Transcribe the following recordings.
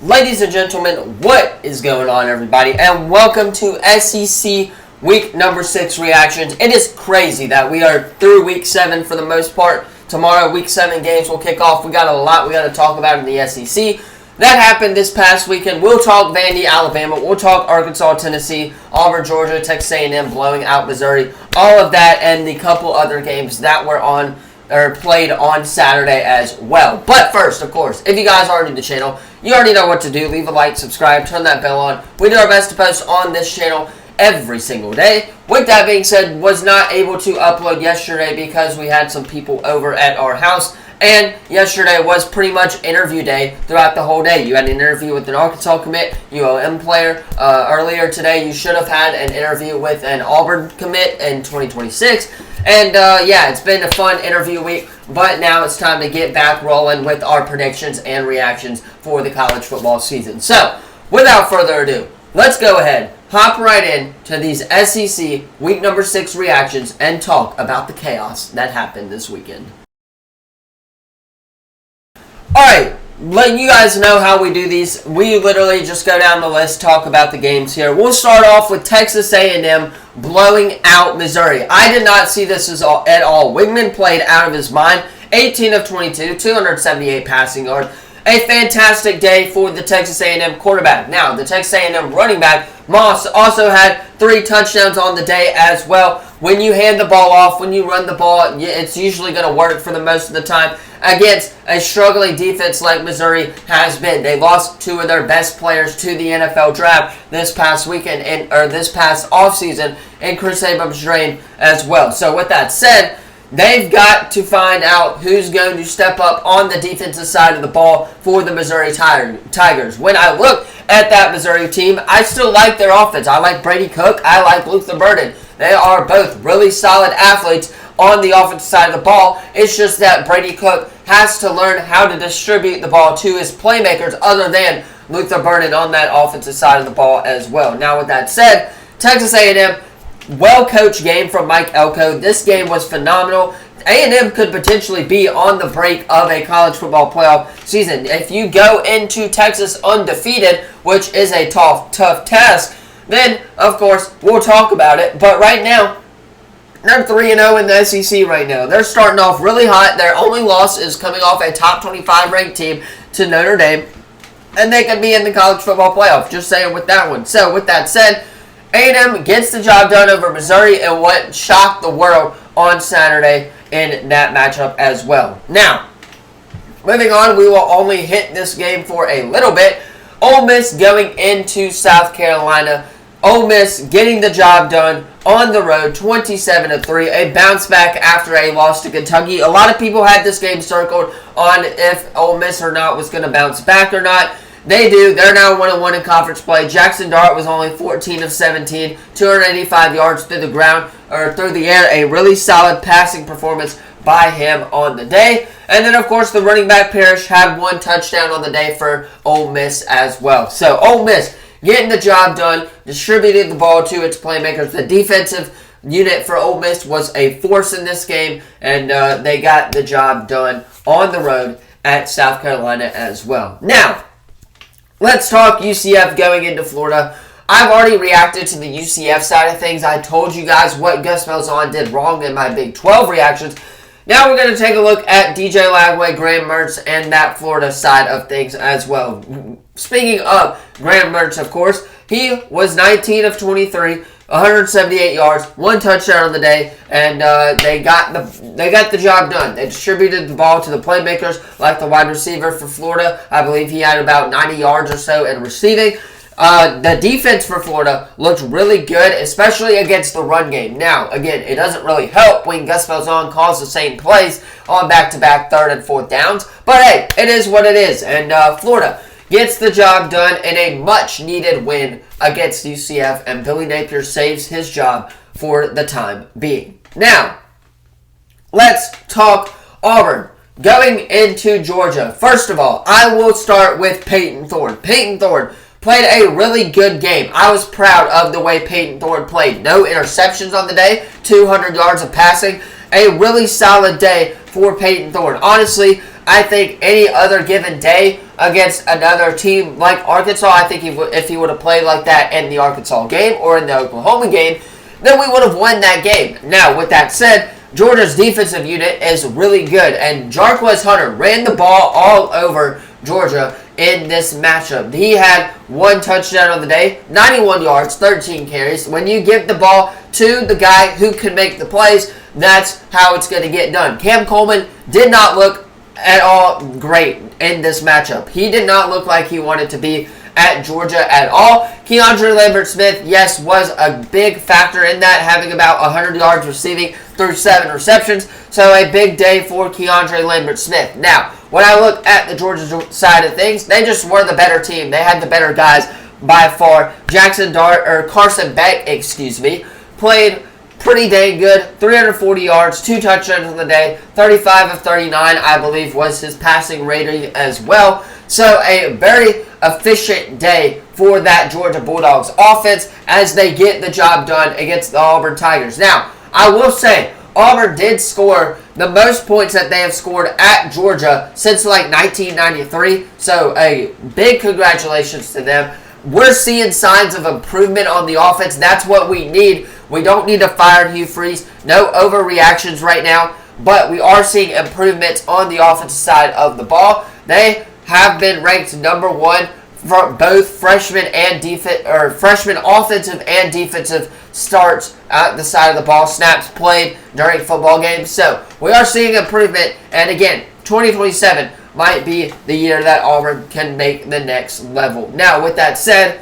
Ladies and gentlemen, what is going on, everybody? And welcome to SEC Week number 6 reactions. It is crazy that we are through Week 7 for the most part. Tomorrow, Week 7 games will kick off. We got a lot we got to talk about in the SEC. That happened this past weekend. We'll talk Vandy, Alabama. We'll talk Arkansas, Tennessee, Auburn, Georgia, Texas A&M blowing out Missouri. All of that and the couple other games that were on or played on Saturday as well. But first, of course, if you guys are new to the channel, you already know what to do. Leave a like, subscribe, turn that bell on. We do our best to post on this channel every single day. With that being said, was not able to upload yesterday because we had some people over at our house. And yesterday was pretty much interview day throughout the whole day. You had an interview with an Arkansas commit, UOM player. Earlier today, you should have had an interview with an Auburn commit in 2026. And yeah, it's been a fun interview week, but now it's time to get back rolling with our predictions and reactions for the college football season. So, without further ado, let's go ahead, hop right in to these SEC Week number 6 reactions and talk about the chaos that happened this weekend. Alright, letting you guys know how we do these. We literally just go down the list, talk about the games here. We'll start off with Texas A&M blowing out Missouri. I did not see this at all. Wigman played out of his mind. 18 of 22, 278 passing yards. A fantastic day for the Texas A&M quarterback. Now, the Texas A&M running back, Moss, also had 3 touchdowns on the day as well. When you hand the ball off, when you run the ball, it's usually going to work for the most of the time against a struggling defense like Missouri has been. They lost 2 of their best players to the NFL draft this past weekend, or this past offseason, and Chris Abrams-Drain as well. So with that said, they've got to find out who's going to step up on the defensive side of the ball for the Missouri Tigers. When I look at that Missouri team, I still like their offense. I like Brady Cook. I like Luther Burden. They are both really solid athletes on the offensive side of the ball. It's just that Brady Cook has to learn how to distribute the ball to his playmakers other than Luther Burden on that offensive side of the ball as well. Now, with that said, Texas A&M, well-coached game from Mike Elko. This game was phenomenal. A&M could potentially be on the break of a college football playoff season. If you go into Texas undefeated, which is a tough task, then, of course, we'll talk about it. But right now, they're 3-0 in the SEC right now. They're starting off really hot. Their only loss is coming off a top 25 ranked team to Notre Dame. And they could be in the college football playoff. Just saying with that one. So, with that said, A&M gets the job done over Missouri and what shocked the world on Saturday in that matchup as well. Now, moving on, we will only hit this game for a little bit. Ole Miss going into South Carolina. Ole Miss getting the job done on the road, 27-3, a bounce back after a loss to Kentucky. A lot of people had this game circled on if Ole Miss or not was going to bounce back or not. They do. They're now 1-1 in conference play. Jackson Dart was only 14 of 17, 285 yards through the ground or through the air. A really solid passing performance by him on the day. And then, of course, the running back Parrish had 1 touchdown on the day for Ole Miss as well. So, Ole Miss getting the job done, distributed the ball to its playmakers. The defensive unit for Ole Miss was a force in this game, and they got the job done on the road at South Carolina as well. Now, let's talk UCF going into Florida. I've already reacted to the UCF side of things. I told you guys what Gus Malzahn did wrong in my Big 12 reactions. Now we're going to take a look at DJ Lagway, Graham Mertz, and that Florida side of things as well. Speaking of Graham Mertz, of course, he was 19 of 23, 178 yards, 1 touchdown on the day, and they got the job done. They distributed the ball to the playmakers, like the wide receiver for Florida. I believe he had about 90 yards or so in receiving. The defense for Florida looked really good, especially against the run game. Now, again, it doesn't really help when Gus Malzahn calls the same plays on back-to-back 3rd and 4th downs. But hey, it is what it is. And Florida gets the job done in a much-needed win against UCF, and Billy Napier saves his job for the time being. Now, let's talk Auburn going into Georgia. First of all, I will start with Peyton Thorne. Peyton Thorne played a really good game. I was proud of the way Peyton Thorne played. No interceptions on the day, 200 yards of passing. A really solid day for Peyton Thorne. Honestly, I think any other given day against another team like Arkansas, I think if he would have played like that in the Arkansas game or in the Oklahoma game, then we would have won that game. Now, with that said, Georgia's defensive unit is really good, and Jarquez Hunter ran the ball all over Georgia in this matchup. He had 1 touchdown on the day, 91 yards, 13 carries. When you give the ball to the guy who can make the plays, that's how it's going to get done. Cam Coleman did not look at all great in this matchup. He did not look like he wanted to be at Georgia at all. Keandre Lambert-Smith, yes, was a big factor in that, having about 100 yards receiving through 7 receptions. So a big day for Keandre Lambert-Smith. Now, when I look at the Georgia side of things, they just were the better team. They had the better guys by far. Carson Beck, played pretty dang good. 340 yards, 2 touchdowns on the day, 35 of 39, I believe, was his passing rating as well. So a very efficient day for that Georgia Bulldogs offense as they get the job done against the Auburn Tigers. Now, I will say, Auburn did score the most points that they have scored at Georgia since like 1993. So a big congratulations to them. We're seeing signs of improvement on the offense. That's what we need. We don't need to fire Hugh Freeze. No overreactions right now. But we are seeing improvements on the offensive side of the ball. They have been ranked number 1 for both freshman offensive and defensive starts at the side of the ball, snaps played during football games. So we are seeing improvement, and again, 2027 might be the year that Auburn can make the next level. Now, with that said,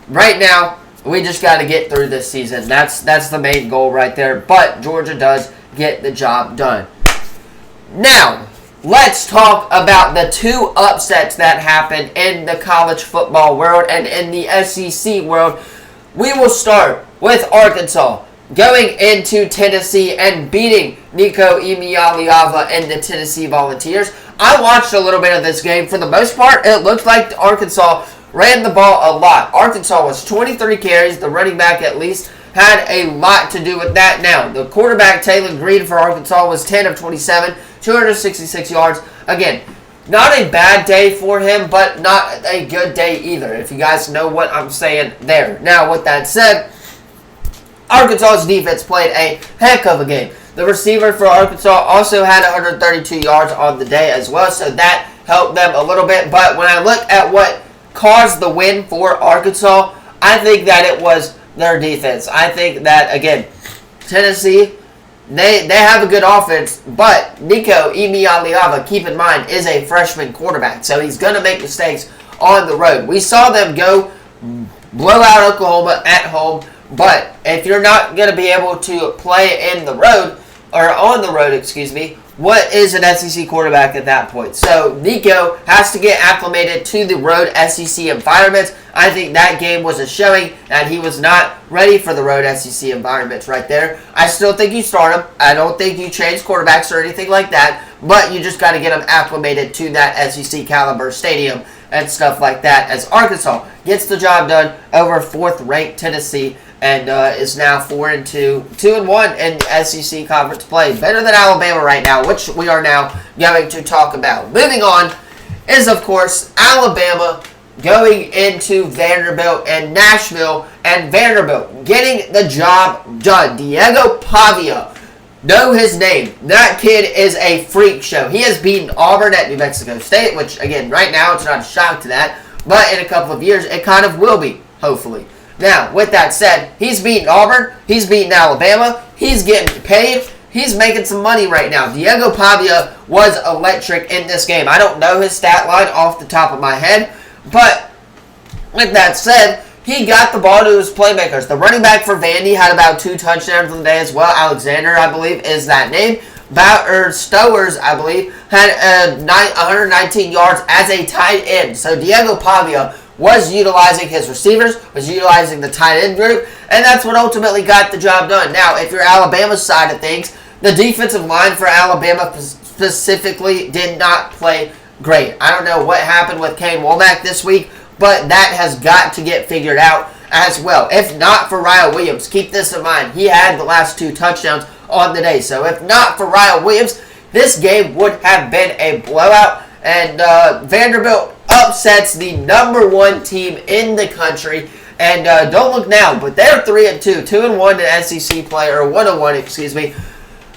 right now we just got to get through this season. That's the main goal right there. But Georgia does get the job done. Now, let's talk about the 2 upsets that happened in the college football world and in the SEC world. We will start with Arkansas going into Tennessee and beating Nico Iamaleava and the Tennessee Volunteers. I watched a little bit of this game. For the most part, it looked like Arkansas ran the ball a lot. Arkansas was 23 carries. The running back at least had a lot to do with that. Now, the quarterback, Taylor Green for Arkansas, was 10 of 27, 266 yards. Again, not a bad day for him, but not a good day either, if you guys know what I'm saying there. Now, with that said, Arkansas's defense played a heck of a game. The receiver for Arkansas also had 132 yards on the day as well, so that helped them a little bit. But when I look at what caused the win for Arkansas, I think that it was their defense. I think that, again, Tennessee, they have a good offense, but Nico Iamaleava, keep in mind, is a freshman quarterback, so he's going to make mistakes on the road. We saw them go blow out Oklahoma at home, but if you're not going to be able to play in the road, or on the road, what is an SEC quarterback at that point? So Nico has to get acclimated to the road SEC environments. I think that game was a showing that he was not ready for the road SEC environments right there. I still think you start him. I don't think you change quarterbacks or anything like that, but you just got to get him acclimated to that SEC caliber stadium and stuff like that, as Arkansas gets the job done over 4th-ranked Tennessee and is now 4-2, 2-1 in SEC conference play. Better than Alabama right now, which we are now going to talk about. Moving on is, of course, Alabama going into Vanderbilt and Nashville, and Vanderbilt getting the job done. Diego Pavia, know his name. That kid is a freak show. He has beaten Auburn at New Mexico State, which, again, right now it's not a shock to that, but in a couple of years it kind of will be, hopefully. Now, with that said, he's beaten Auburn, he's beaten Alabama, he's getting paid, he's making some money right now. Diego Pavia was electric in this game. I don't know his stat line off the top of my head, but with that said, he got the ball to his playmakers. The running back for Vandy had about 2 touchdowns on the day as well. Alexander, I believe, is that name. Stowers, I believe, had 119 yards as a tight end. So Diego Pavia was utilizing his receivers, was utilizing the tight end group, and that's what ultimately got the job done. Now, if you're Alabama's side of things, the defensive line for Alabama specifically did not play great. I don't know what happened with Kane Womack this week, but that has got to get figured out as well. If not for Ryan Williams, keep this in mind, he had the last 2 touchdowns on the day. So if not for Ryan Williams, this game would have been a blowout. And Vanderbilt upsets the number 1 team in the country. And don't look now, but they're 3-2, 2-1 in SEC play, or 1-1, excuse me.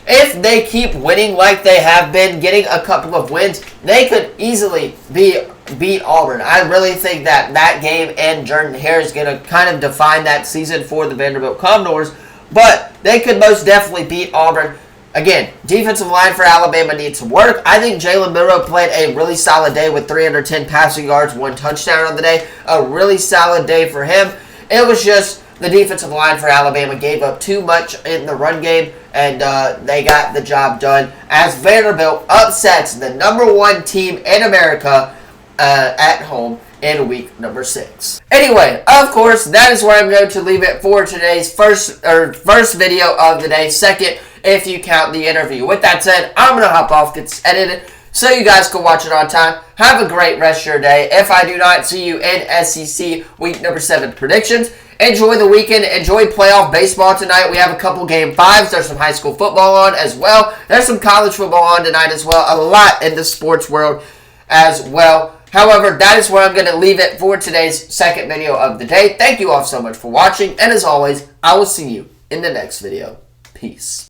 If they keep winning like they have been, getting a couple of wins, they could easily beat Auburn. I really think that game and Jordan Hare is going to kind of define that season for the Vanderbilt Commodores. But they could most definitely beat Auburn. Again, defensive line for Alabama needs some work. I think Jalen Milroe played a really solid day with 310 passing yards, 1 touchdown on the day. A really solid day for him. It was just the defensive line for Alabama gave up too much in the run game, and they got the job done as Vanderbilt upsets the number 1 team in America at home in week number 6. Anyway, of course, that is where I'm going to leave it for today's first video of the day. Second, if you count the interview. With that said, I'm going to hop off, get edited, so you guys can watch it on time. Have a great rest of your day. If I do not see you in SEC week number 7 predictions, enjoy the weekend. Enjoy playoff baseball tonight. We have a couple game 5s. There's some high school football on as well. There's some college football on tonight as well. A lot in the sports world as well. However, that is where I'm going to leave it for today's second video of the day. Thank you all so much for watching. And as always, I will see you in the next video. Peace.